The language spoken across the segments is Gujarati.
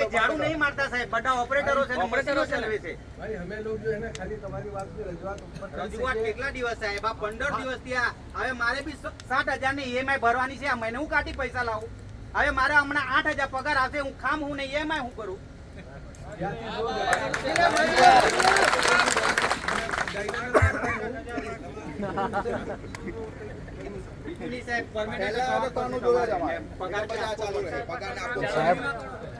झाड़ू नहीं मारता साहब, बड़ा ऑपरेटरो से ऑपरेटरो चलवे छे भाई हमें लोग जो है ना खाली तुम्हारी बात की रजूआत ऊपर रजूआत કેટલા દિવસ સાહેબ આ 15 દિવસ થયા હવે મારે બી 60,000 ની ઈએમઆઈ ભરવાની છે આ મહિને હું કાઢી પૈસા લાવું હવે મારે હમણાં 8,000 પગાર આવશે હું ખામ હું ને ઈએમઆઈ હું કરું સાહેબ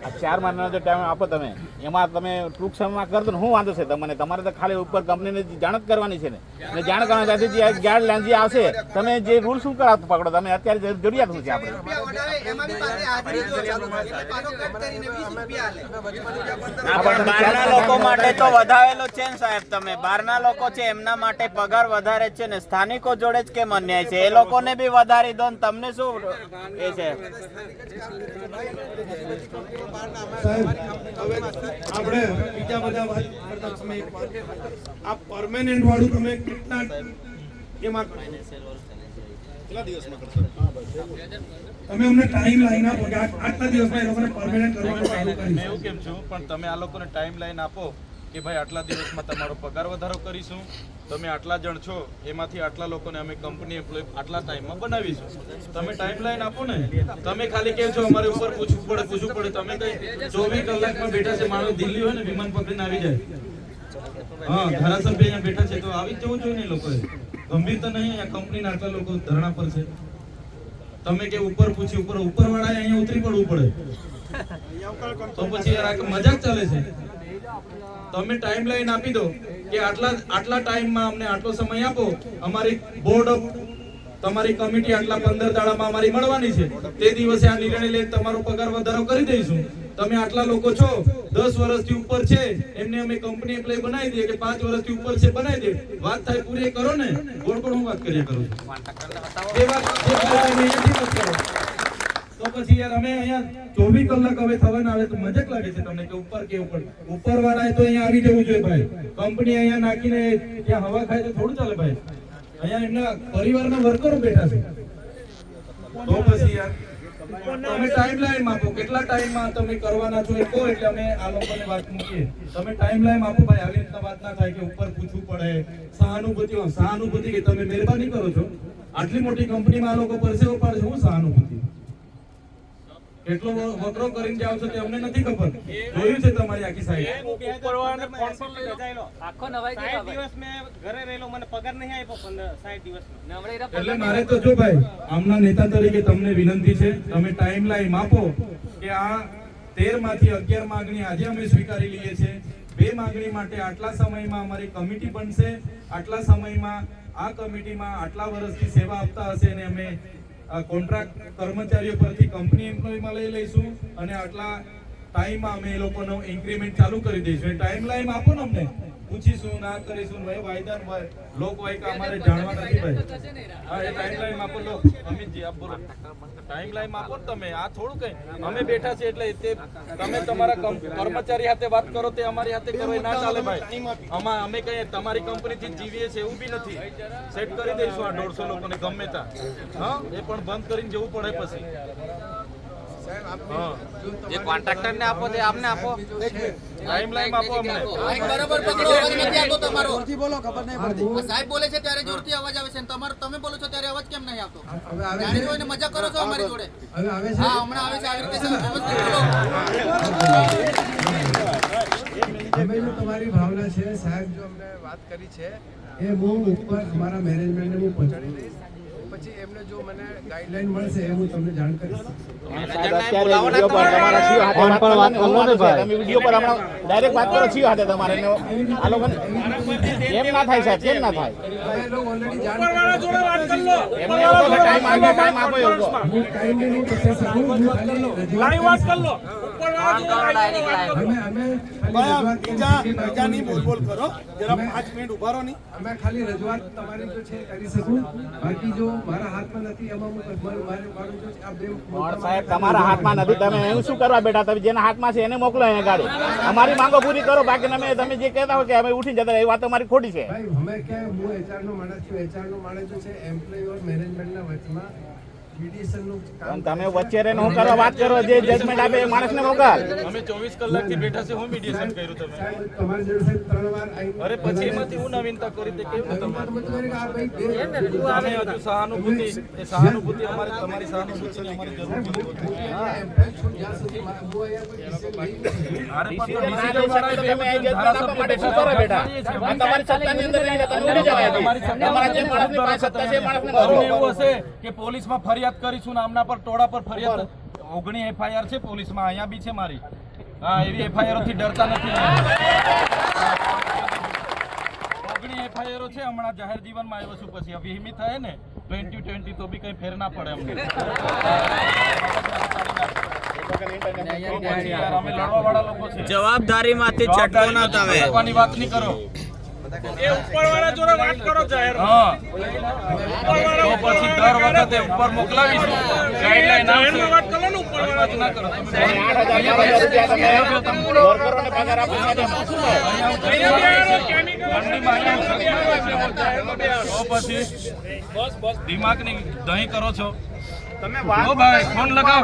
આ 4 મહિનાનો જે ટાઈમ આપો તમે એમાં તમે ટૂંક સમયમાં કરતો ને શું વાંધો છે તમને તમારે તો ખાલી ઉપર કંપનીને જાણ જ કરવાની છે ને અને જાણ કરવાની જે ગાઈડલાઈન જે આવશે તમે જે રૂલ શું કરાવ પકડો તમે અત્યારે જરૂરિયાત શું છે આપણે બહારના લોકો માટે તો વધારેલો છે ને સાહેબ તમે બહારના લોકો છે એમના માટે પગાર વધારે છે ને સ્થાનિકો જોડે જ કેમ અન્યાય છે એ લોકોને બી વધારી દો ને તમને શું એ છે આપણે બીજા બધા વાત કરતા સમય આ પરમેનન્ટ વાળું તમે કેટલા એમાં કેટલા દિવસમાં કરશો તમે અમને ટાઈમ લાઈન આપો કે આટલા દિવસમાં એ લોકોને પરમેનન્ટ કરવાનું ચાલુ કરીશું મેં એવું કેમ છું પણ તમે આ લોકોને ટાઈમ લાઈન આપો કે ભાઈ આટલા દિવસમાં તમારો પગાર વધારો કરીશું તમે આટલા જણ છો એમાંથી આટલા લોકોને અમે કંપની એમ્પ્લોય આટલા ટાઈમમાં બનાવીશું તમે ટાઈમ લાઈન આપો ને તમે ખાલી કેમ છો અમારે ઉપર પૂછવું પડે તમે કઈ 24 કલાકમાં બેઠા છે માણસ દિલ્હી હોય ને વિમાન પકડીને આવી જાય હા ધારાસભ્ય અહીંયા બેઠા છે તો આવી જવું જોઈએ ને લોકોએ ગંભીર તો નહીં આ કંપનીના આટલા લોકો ધરણા પર છે તમે કે ઉપર પૂછી ઉપરવાળાએ અહીંયા ઉતરી પડવું પડે તો પછી યાર આ મજાક ચાલે છે તમે ટાઈમ લાઈન આપી દો કે આટલા ટાઈમમાં અમને આટલો સમય આપો અમારી બોર્ડ ઓફ તમારી કમિટી આટલા 15 દાડામાં અમારી મળવાની છે તે દિવસે આ નિર્ણય લઈને તમારો પગાર વધારો કરી દઈશું તમે આટલા લોકો છો 10 વર્ષથી ઉપર છે એમને અમે કંપની એમ્પ્લોય બનાવી દઈએ કે 5 વર્ષથી ઉપર છે બનાવી દે વાત થાય પૂરી કરો ને બોર્ડ પર હું વાત કર્યા કરું છું એ વાત અહીંયાથી મત કરો તો પછી યાર અમે અહીંયા 24 કલાક હવે થવાના આવે તો મજાક લાગે છે તમને કે ઉપર વાળાએ તો અહીંયા આવી જવું જોઈએ ભાઈ કંપની અહીંયા નાખીને ત્યાં હવા ખાય તો થોડું ચાલે ભાઈ અહીંયા એમના પરિવારના વર્કરો બેઠા છે તો પછી યાર તમે ટાઈમ લાઈન આપો કેટલા ટાઈમમાં તમે કરવાના છો એ કહો એટલે અમે આ લોકોને વાત મૂકીએ તમે ટાઈમ લાઈન આપો ભાઈ આવી રીતના વાત ના થાય કે ઉપર પૂછવું પડે સહાનુભૂતિ કે તમે મહેરબાની કરો છો આટલી મોટી કંપનીમાં આ લોકો પરસેવો પાડે છે હું સહાનુભૂતિ કેટલો વકરો કરીને જાવ છો તે અમને નથી ખબર જોયું છે તમારી આખી સાઈડ ઉપરવાળાને ફોન પર લઈ જજાયલો આખો નવાઈ 60 દિવસ મે ઘરે રહેલો મને પગાર નહીં આપ્યો 60 દિવસનો એટલે મારે તો જો ભાઈ આમના નેતા તરીકે તમને વિનંતી છે તમે ટાઈમ લાઈન આપો કે આ 13 માંથી 11 માંગણી આજે અમે સ્વીકારી લઈએ છે 2 માંગણી માટે આટલા સમયમાં અમારી કમિટી બનશે આટલા સમયમાં આ કમિટીમાં આટલા વર્ષથી સેવા આપતા હશે અને અમે કોન્ટ્રાક્ટ કર્મચારીઓ પરથી કંપની એમ્પ્લોયમાં લઈ લઈશું અને આટલા ટાઈમમાં અમે એ લોકોનો ઇન્ક્રીમેન્ટ ચાલુ કરી દઈશું ટાઈમ લાઈન આપો ને અમને પૂછીશું ના કરીશું ભાઈ વાયદા ભાઈ લોક વાયકા અમારે જાણવા નથી ભાઈ હા એ ટાઈમ લાઈન આપો લો અમિતજી આપ બોલો ટાઈમ લાઈન આપો ને તમે આ થોડું કઈ અમે બેઠા છે એટલે તે તમે તમારા કર્મચારી સાથે વાત કરો તે અમારી સાથે કરો એ ના ચાલે ભાઈ અમે કઈ તમારી કંપનીથી જીવીએ છે એવું બી નથી સેટ કરી દઈશું આ 150 લોકોને ગમે ત્યાં હા એ પણ બંધ કરીને જવું પડે પછી જે કોન્ટ્રાક્ટર ને આપો તે આપને આપો ટાઈમ લાઈન આપો અમને માઈક બરાબર પકડો અવાજ નથી આવતો તમારો જોરથી બોલો ખબર નહીં પડતી સાહેબ બોલે છે ત્યારે જોરથી અવાજ આવે છે તમારો તમે બોલો છો ત્યારે અવાજ કેમ નહીં આવતો જાણી જોઈને મજાક કરો છો અમારી જોડે હવે આવે છે હા હમણાં આવે છે આવી રીતે વ્યવસ્થિત બોલો અમે જો તમારી ભાવના છે સાહેબ જો અમને વાત કરી છે એ હું ઉપર અમારા મેનેજમેન્ટને હું પહોંચાડી દઈશ પછી એમને જો મને ગાઈડલાઈન મળશે એ હું તમને જાણ કરીશ વિડીયો પર હમણાં ડાયરેક્ટ વાત કરો છીએ હાથે તમારે આ લોકો એમ ના થાય સાહેબ કેમ ના થાય ટાઈમ આપો એવું અમે ખાલી રજૂઆત તમારી જો છે કરી શકું બાકી જો મારા હાથમાં નથી એમાં હું મારું જો આ બે સાહેબ તમારા હાથમાં નથી તમે એવું શું કરવા બેઠા તમે જેના હાથમાં છે એને મોકલો અહીંયા ગાડી અમારી માંગો પૂરી કરો બાકી તમે જે કહેતા હોય કે અમે ઉઠી જતા એ વાત તમારી ખોટી છે ભાઈ અમે કે હું HR નો માણસ છું HR નો માણસ જો છે એમ્પ્લોય ઓર મેનેજમેન્ટના વચમાં પણ તમે વચ્ચે રહીને હું કરવા વાત કરો, જે જજમેન્ટ આપે એ માણસને મોકલ. અમે 24 કલાકથી બેઠા છે, હું મીડિયેશન કર્યું તમે? તમારી જોડે સાહેબ 3 વાર આવી અરે પછી એમાંથી હું નવીનતા કરી તે કેવું તમારે? અમે હજુ સહાનુભૂતિ, એ સહાનુભૂતિ અમારી, તમારી સહાનુભૂતિની અમારી જરૂર નથી. અરે પણ તો ડિસિઝન વાળાએ બે તમે અહીં જજમેન્ટ આપવા માટે શું કરો બેટા? આ તમારી સત્તાની અંદર રહીને તમે ઉડી જવાય. તમારા જે માણસની પાસે સત્તા છે એ માણસને તમને મોકલો. એવું હશે કે પોલીસમાં ફરિયાદ કરીશું ને આમના પર ટોળા પર ફરિયાદ 19 FIR છે પોલીસમાં, અહીંયા બી છે મારી. હા, એવી FIR થી ડરતા નથી. 19 FIR છે, હમણાં જાહેર જીવનમાં આવ્યો છું, પછી વિહિમી થાય ને 2020 તો બી કઈ ફેર ના પડે અમને. યાર, અમે લડવા વાળા લોકો છે. જવાબદારીમાંથી છટકો ના તમે. છટકવાની વાત નહીં કરો. એ ઉપરવાળા જોડે વાત કરો જાહેર. હા, તો પછી દર વખતે ઉપર મોકલાવીશું. ગાઈડલાઈન આવશે. વાત કરો ને ઉપર વાત ના કરો. તમે 8,000 વર્કરોને પગાર આપો છો તો શું થાય? દિમાગ ની દહીં કરો છો તમે. ઓ ભાઈ, ફોન લગાવ.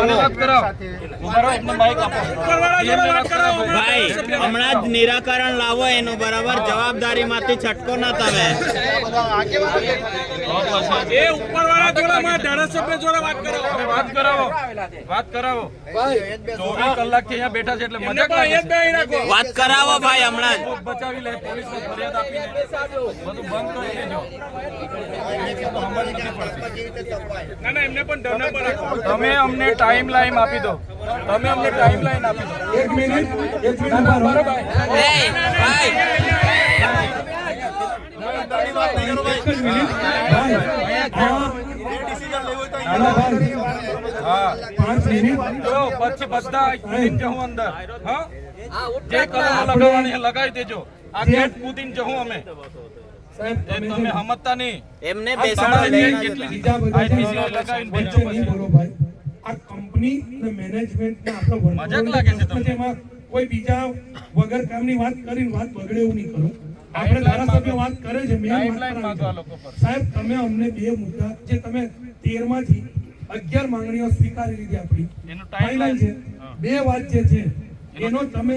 મને વાત કરાવ. ઉભા રહો, એમને માઈક આપો. ભાઈ, હમણાં જ નિરાકરણ લાવો એનું, બરાબર? જવાબદારીમાંથી છટકો ના તમે. એ ઉપરવાળા જોડે ધારાસભ્ય જોડે વાત કરાવો. વાત કરાવો. વાત કરાવો. 24 કલાકથી અહીંયા બેઠા છે એટલે મજાક લાગે છે. વાત કરાવો ભાઈ હમણાં જ. બચાવી લે, પોલીસને ફરિયાદ આપીને બધું બંધ કરી દેજો. તમે અમને ટાઈમ લાઈન આપી દો. તમે અમને ટાઈમ લાઈન આપી દો. 1 મિનિટ ઉભા રહો. ભાઈ, હા, 5 મિનિટ જો પછી બધા કૂદીને જવું અંદર. હા, જે કલમ લગાવવાની એ લગાવી દેજો. આ ગેટ કૂદીને જવું અમે. સાહેબ એ તમે સમજતા નહીં. એમને તમારે બેસાડો. કેટલી બીજા બધા IPC લગાવીને વચ્ચે ભેજો નહીં પછી. બોલો ભાઈ. આ કંપની ને મેનેજમેન્ટ ને આપણો વર્કરો મજાક લાગે છે તમને? એમાં કોઈ બીજા વગર કામની વાત કરીને વાત બગડે એવું નહીં કરો. આપણે ધારાસભ્ય વાત કરે છે, મેં ટાઈમલાઈન માંગો આ લોકો પર. સાહેબ તમે અમને 2 મુદ્દા જે તમે 13 માંથી 11 માંગણીઓ સ્વીકારી લીધી આપણી એનું ફાઇનલ timeline છે. 2 વાત જે છે એનો તમે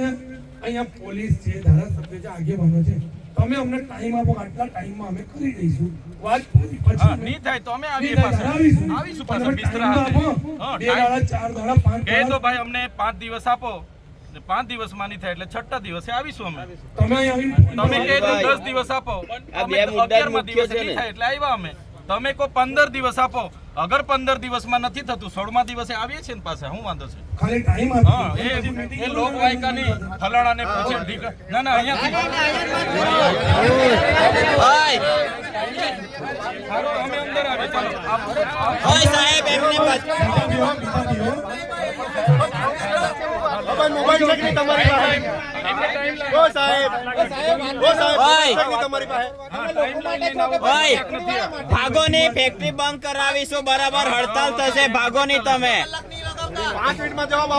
અહીંયા પોલીસ છે, ધારાસભ્ય છે, આગેવાનો છે, તમે અમને ટાઈમ આપો. આટલા ટાઈમમાં અમે કરી દઈશું વાત પૂરી. પછી હા, અમે- નહીં થાય તો અમે આવીએ નહીં થાય પાછા. ત્યારે આવીશું. આવીશું પણ પાછા તમે બિસ્તરા ટાઈમ હાથે. આપો. હા, 2 દાડા 4 દાડા 5 કહે તો દાડા ભાઈ અમને 5 દિવસ આપો. 5 દિવસમાં નહીં થાય એટલે 6ઠ્ઠા દિવસે આવીશું અમે. તમે અહીં તમે કહે તો ભાઈ. 10 દિવસ આપો. આ બે અમે મુદ્દા જ 11મા મુખ્ય દિવસે છે નહીં ને. થાય એટલે આવ્યા અમે. તમે કહો 15 દિવસ આપો. અગર 15 દિવસમાં નથી થતું 16મા દિવસે આવીએ છીએ ને પાછા. શું વાંધો છે? ખાલી ટાઈમ હા, આપો. એ લોક વાયકાની ફલાણાને પૂછે ઢીકા. ના ના, અહીંયાથી ભાઈ, સારું, અમે અંદર આવીએ. ચાલો ઓય સાહેબ, એમને ભાગો ની ફેક્ટરી બંધ કરાવીશું, બરાબર? હડતાલ થશે, ભાગો ની તમે. 5 મિનિટમાં જવાબ